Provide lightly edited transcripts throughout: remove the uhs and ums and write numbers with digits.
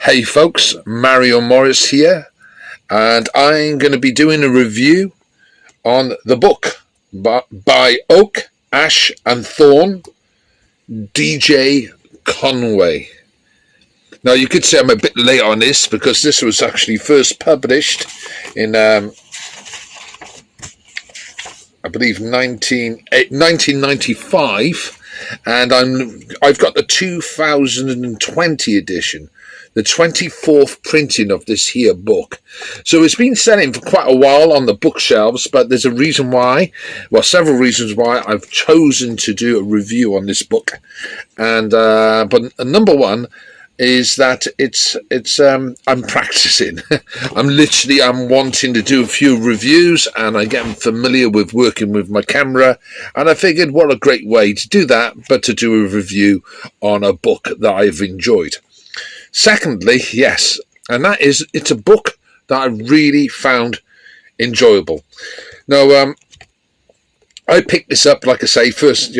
Hey folks, Mario Morris here, and I'm going to be doing a review on the book by Oak, Ash and Thorn, DJ Conway. Now you could say I'm a bit late on this because this was actually first published in, I believe, 1995, and I've got the 2020 edition. The 24th printing of this here book. So it's been selling for quite a while on the bookshelves, but there's a reason why, well, several reasons why I've chosen to do a review on this book. And but number one is that I'm practicing. I'm wanting to do a few reviews, and I get familiar with working with my camera, and I figured what a great way to do that, but to do a review on a book that I've enjoyed. Secondly, yes, and that is, it's a book that I really found enjoyable. Now, I picked this up, like I say, first,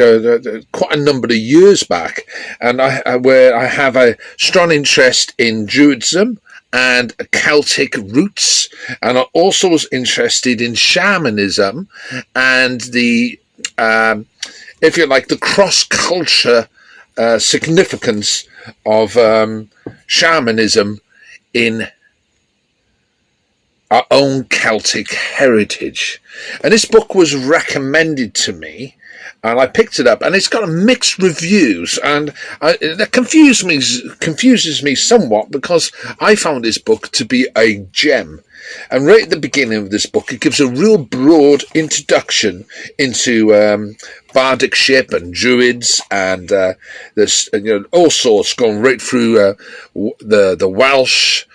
quite a number of years back, and where I have a strong interest in Druidism and Celtic roots, and I also was interested in shamanism and the, if you like, the cross-culture significance of shamanism in our own Celtic heritage. And this book was recommended to me, and I picked it up, and it's got mixed reviews, and that confuses me somewhat, because I found this book to be a gem. And right at the beginning of this book, it gives a real broad introduction into bardicship and druids, and there's all sorts going right through the Welsh,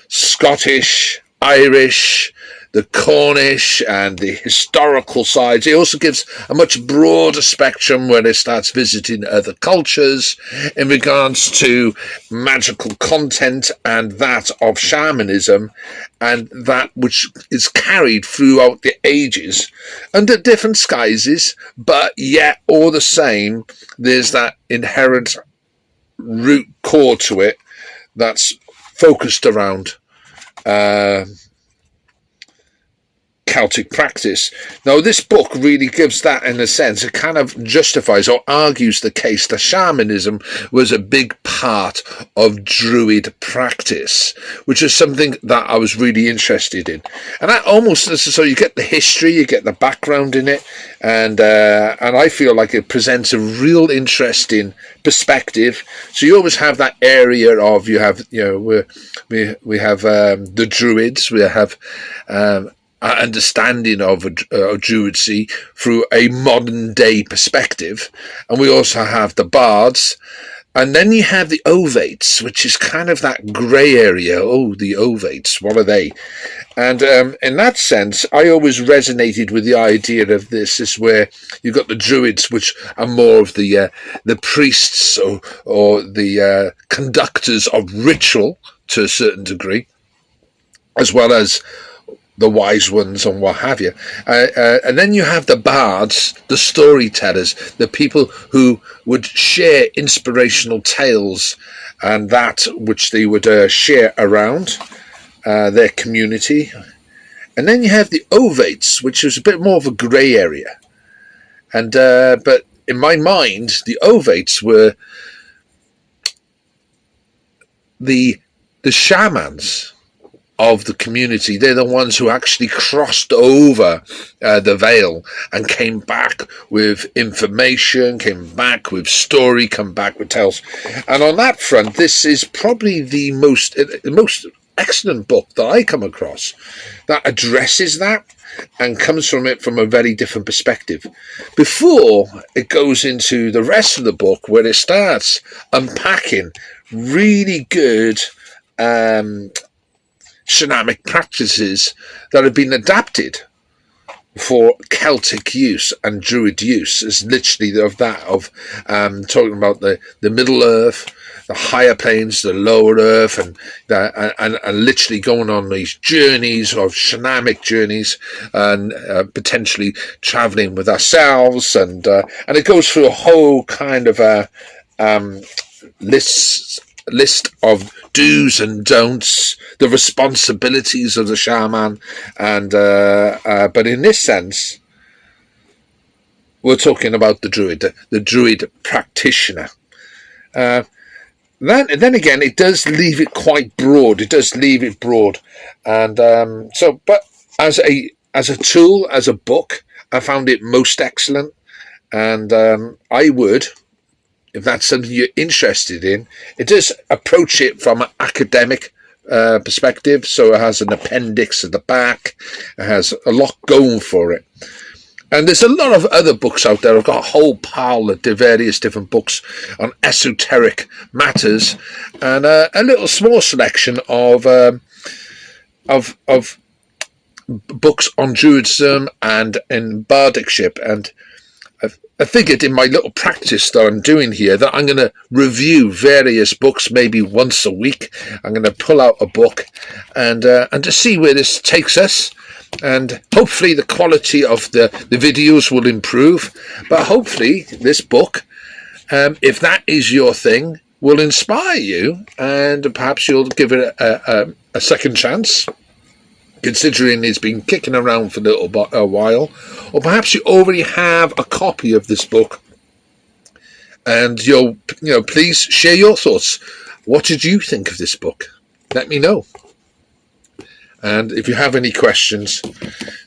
Scottish, Irish, the Cornish, and the historical sides. It also gives a much broader spectrum when it starts visiting other cultures in regards to magical content and that of shamanism, and that which is carried throughout the ages under different guises, but yet all the same, there's that inherent root core to it that's focused around Celtic practice. Now, this book really gives that, in a sense. It kind of justifies or argues the case that shamanism was a big part of Druid practice, which is something that I was really interested in. And that almost, so you get the history, you get the background in it, and I feel like it presents a real interesting perspective. So you always have that area of, we have the Druids, we have understanding of Druidsy through a modern day perspective, and we also have the bards, and then you have the ovates, which is kind of that grey area. Oh, the ovates, what are they? And in that sense, I always resonated with the idea of this is where you've got the druids, which are more of the priests or the conductors of ritual to a certain degree, as well as the wise ones and what have you. And then you have the bards, the storytellers, the people who would share inspirational tales and that which they would share around their community. And then you have the ovates, which is a bit more of a grey area. And but in my mind, the ovates were the shamans of the community. They're the ones who actually crossed over the veil and came back with information, came back with story, come back with tales. And on that front, this is probably the most excellent book that I come across that addresses that and comes from it from a very different perspective. Before it goes into the rest of the book, where it starts unpacking really good shamanic practices that have been adapted for Celtic use and Druid use. Is literally talking about the Middle Earth, the higher planes, the lower Earth, and literally going on these journeys of shamanic journeys, and potentially traveling with ourselves, and it goes through a whole kind of lists list of do's and don'ts, the responsibilities of the shaman, and but in this sense, we're talking about the druid practitioner. Then again, it does leave it quite broad. And but as a tool, as a book, I found it most excellent. And I would, if that's something you're interested in, it does approach it from an academic perspective. So it has an appendix at the back. It has a lot going for it. And there's a lot of other books out there. I've got a whole pile of various different books on esoteric matters, and a little small selection of books on Druidism and in bardicship. And I figured in my little practice that I'm doing here that I'm going to review various books maybe once a week. I'm going to pull out a book and to see where this takes us. And hopefully the quality of the videos will improve, but hopefully this book, if that is your thing, will inspire you, and perhaps you'll give it a second chance, considering it's been kicking around for a while. Or perhaps you already have a copy of this book, and please share your thoughts. What did you think of this book? Let me know. And if you have any questions,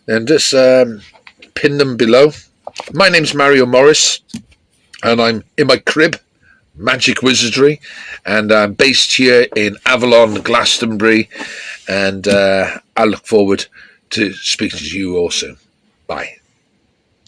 then just pin them below. My name's Mario Morris, and I'm in my crib, Magic Wizardry, and I'm based here in Avalon, Glastonbury, and I look forward to speaking to you also. Bye.